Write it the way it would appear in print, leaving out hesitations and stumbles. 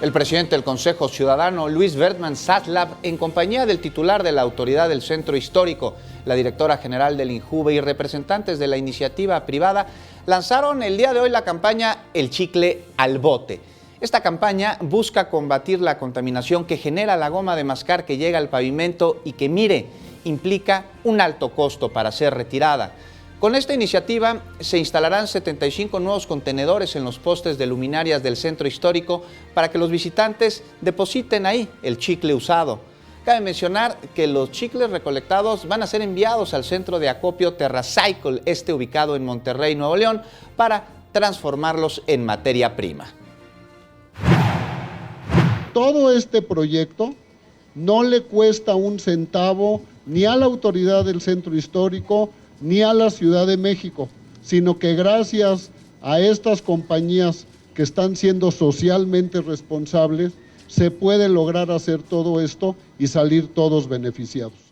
El presidente del Consejo Ciudadano, Luis Bertman Satlab, en compañía del titular de la Autoridad del Centro Histórico, la directora general del INJUVE y representantes de la iniciativa privada, lanzaron el día de hoy la campaña El Chicle al Bote. Esta campaña busca combatir la contaminación que genera la goma de mascar que llega al pavimento y que, mire, implica un alto costo para ser retirada. Con esta iniciativa se instalarán 75 nuevos contenedores en los postes de luminarias del centro histórico para que los visitantes depositen ahí el chicle usado. Cabe mencionar que los chicles recolectados van a ser enviados al centro de acopio TerraCycle, ubicado en Monterrey, Nuevo León, para transformarlos en materia prima. Todo este proyecto no le cuesta un centavo ni a la autoridad del centro histórico ni a la Ciudad de México, sino que gracias a estas compañías que están siendo socialmente responsables, se puede lograr hacer todo esto y salir todos beneficiados.